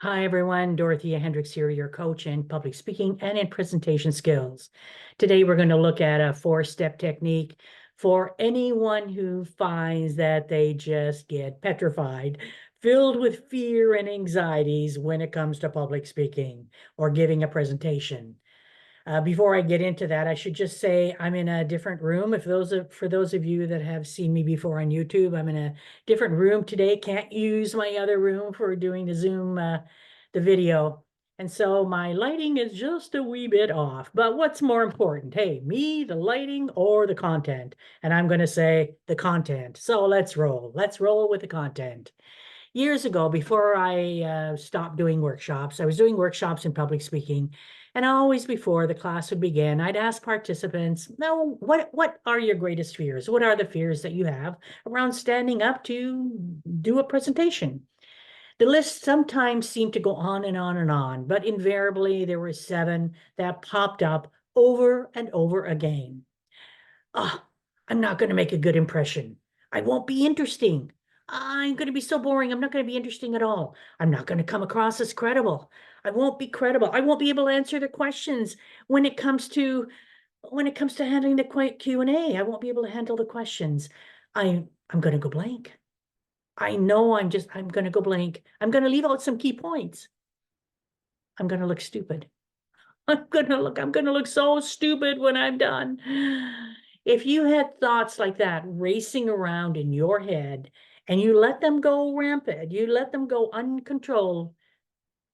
Hi, everyone. Dorothea Hendricks here, your coach in public speaking and in presentation skills. Today, we're going to look at a four-step technique for anyone who finds that they just get petrified, filled with fear and anxieties when it comes to public speaking or giving a presentation. Before I get into that, I should just say I'm in a different room. For those of you that have seen me before on YouTube, I'm in a different room today. Can't use my other room for doing the Zoom, the video. And so my lighting is just a wee bit off. But what's more important? Hey, me, the lighting, or the content? And I'm going to say the content. So let's roll. Let's roll with the content. Years ago, before I stopped doing workshops, I was doing workshops in public speaking. And always before the class would begin, I'd ask participants, now, what are your greatest fears? What are the fears that you have around standing up to do a presentation? The list sometimes seemed to go on and on and on, but invariably there were 7 that popped up over and over again. Oh, I'm not going to make a good impression. I won't be interesting. I'm going to be so boring. I'm not going to be interesting at all. I'm not going to come across as credible. I won't be credible. I won't be able to answer the questions when it comes to handling the Q&A. I won't be able to handle the questions. I'm going to go blank. I know I'm going to go blank. I'm going to leave out some key points. I'm going to look stupid. I'm going to look so stupid when I'm done. If you had thoughts like that racing around in your head and you let them go rampant, you let them go uncontrolled,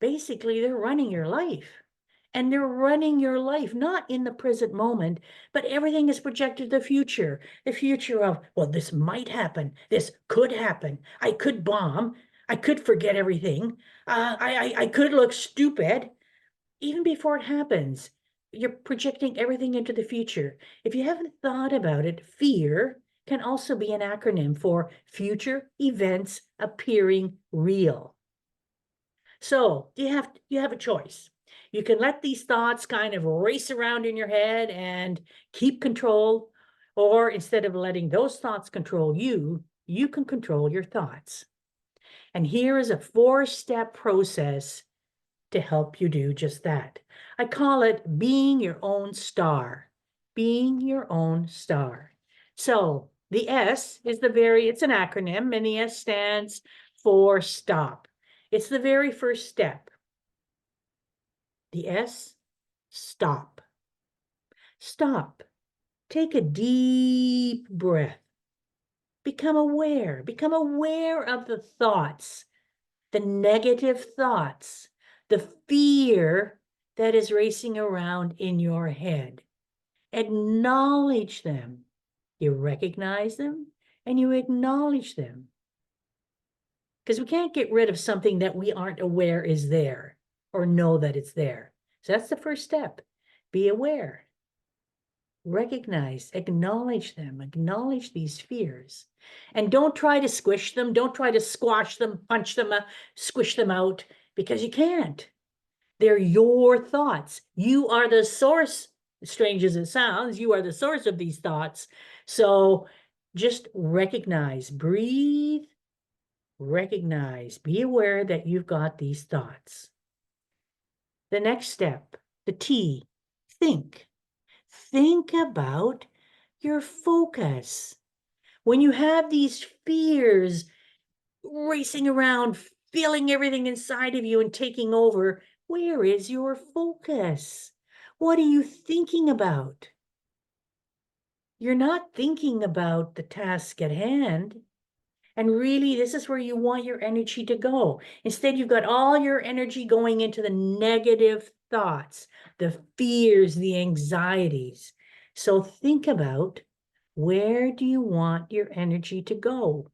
basically they're running your life. And they're running your life, not in the present moment, but everything is projected to the future of, well, this might happen. This could happen. I could bomb. I could forget everything. I could look stupid. Even before it happens, you're projecting everything into the future. If you haven't thought about it, fear can also be an acronym for future events appearing real. So you have a choice. You can let these thoughts kind of race around in your head and keep control, or instead of letting those thoughts control you, you can control your thoughts. And here is a 4-step process to help you do just that. I call it being your own star. Being your own star. So the S is it's an acronym, and the S stands for stop. It's the very first step. The S, stop. Stop. Take a deep breath. Become aware of the thoughts, the negative thoughts, the fear that is racing around in your head. Acknowledge them. You recognize them and you acknowledge them. Because we can't get rid of something that we aren't aware is there or know that it's there. So that's the first step. Be aware. Recognize, acknowledge them, acknowledge these fears. And don't try to squish them. Don't try to squash them, punch them, squish them out, because you can't. They're your thoughts. You are the source, strange as it sounds, you are the source of these thoughts. So just recognize, breathe, recognize, be aware that you've got these thoughts. The next step, the T, think. Think about your focus. When you have these fears racing around, filling everything inside of you and taking over, where is your focus? What are you thinking about? You're not thinking about the task at hand. And really, this is where you want your energy to go. Instead, you've got all your energy going into the negative thoughts, the fears, the anxieties. So think about, where do you want your energy to go?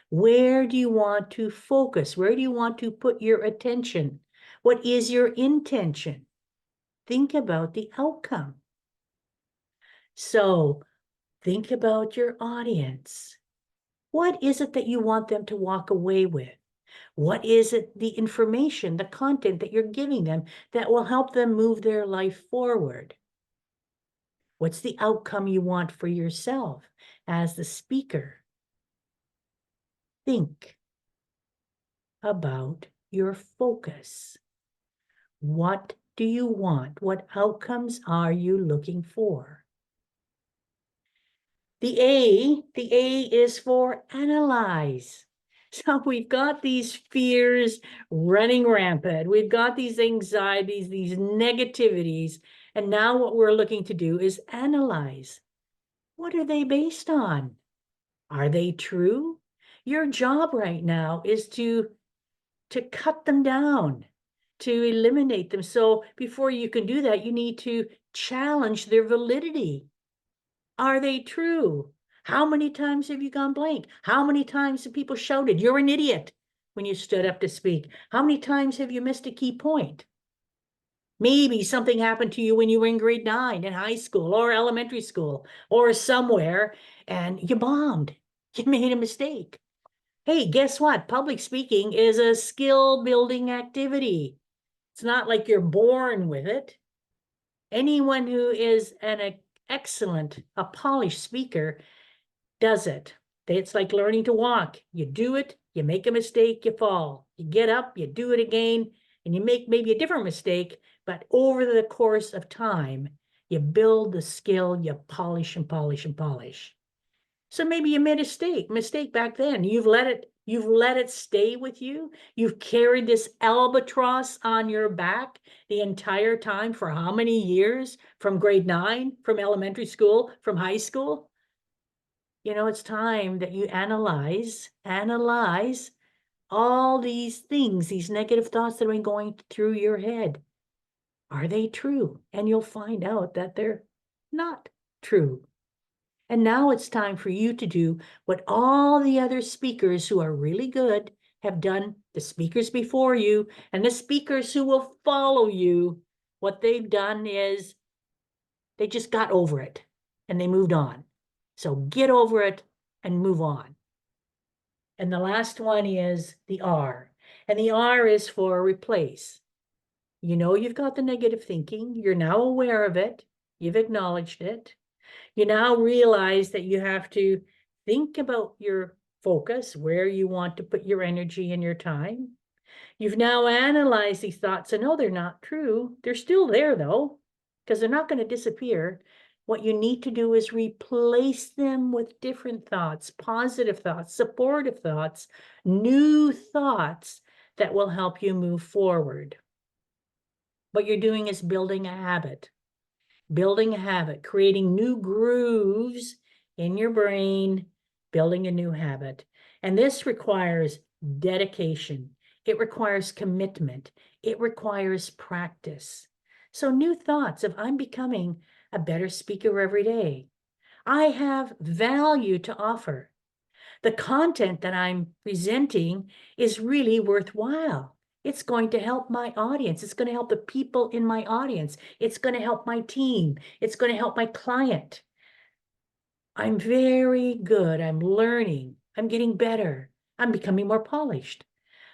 Where do you want to focus? Where do you want to put your attention? What is your intention? Think about the outcome. So think about your audience. What is it that you want them to walk away with? What is it, the information, the content that you're giving them that will help them move their life forward? What's the outcome you want for yourself as the speaker? Think about your focus. What do you want? What outcomes are you looking for? The A is for analyze. So we've got these fears running rampant. We've got these anxieties, these negativities. And now what we're looking to do is analyze. What are they based on? Are they true? Your job right now is to cut them down, to eliminate them. So before you can do that, you need to challenge their validity. Are they true? How many times have you gone blank? How many times have people shouted, "You're an idiot," when you stood up to speak? How many times have you missed a key point? Maybe something happened to you when you were in grade 9 in high school or elementary school or somewhere, and you bombed. You made a mistake. Hey, guess what? Public speaking is a skill building activity. It's not like you're born with it. Anyone who is an excellent, a polished speaker does it. It's like learning to walk. You do it, you make a mistake, you fall. You get up, you do it again, and you make maybe a different mistake, but over the course of time, you build the skill, you polish and polish and polish. So maybe you made a mistake back then. You've let it stay with you. You've carried this albatross on your back the entire time for how many years? From grade 9, from elementary school, from high school? You know, it's time that you analyze all these things, these negative thoughts that have been going through your head. Are they true? And you'll find out that they're not true. And now it's time for you to do what all the other speakers who are really good have done, the speakers before you, and the speakers who will follow you. What they've done is they just got over it and they moved on. So get over it and move on. And the last one is the R. And the R is for replace. You know you've got the negative thinking. You're now aware of it. You've acknowledged it. You now realize that you have to think about your focus, where you want to put your energy and your time. You've now analyzed these thoughts and no, they're not true. They're still there though, because they're not going to disappear. What you need to do is replace them with different thoughts, positive thoughts, supportive thoughts, new thoughts that will help you move forward. What you're doing is building a habit, creating new grooves in your brain, building a new habit. And this requires dedication. It requires commitment. It requires practice. So new thoughts of I'm becoming a better speaker every day. I have value to offer. The content that I'm presenting is really worthwhile. It's going to help my audience. It's going to help the people in my audience. It's going to help my team. It's going to help my client. I'm very good. I'm learning. I'm getting better. I'm becoming more polished.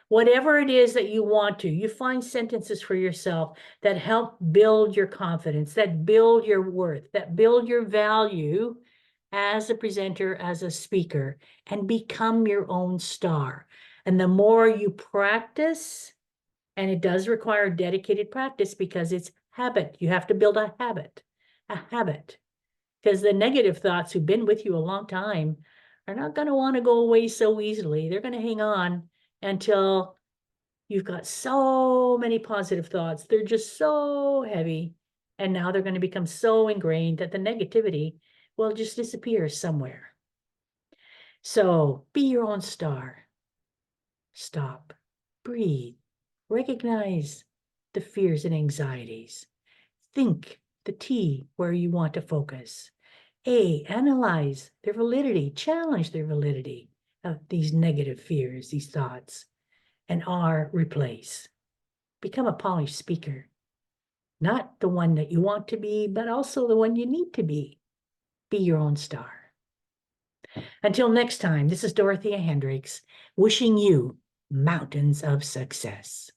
Whatever it is that you want to, you find sentences for yourself that help build your confidence, that build your worth, that build your value as a presenter, as a speaker, and become your own star. And the more you practice, and it does require dedicated practice because it's habit. You have to build a habit. Because the negative thoughts who've been with you a long time are not going to want to go away so easily. They're going to hang on until you've got so many positive thoughts. They're just so heavy. And now they're going to become so ingrained that the negativity will just disappear somewhere. So be your own star. Stop, breathe, recognize the fears and anxieties. Think the T where you want to focus. A, analyze their validity, challenge their validity of these negative fears, these thoughts. And R, replace. Become a polished speaker. Not the one that you want to be, but also the one you need to be. Be your own star. Until next time, this is Dorothea Hendricks, wishing you mountains of success.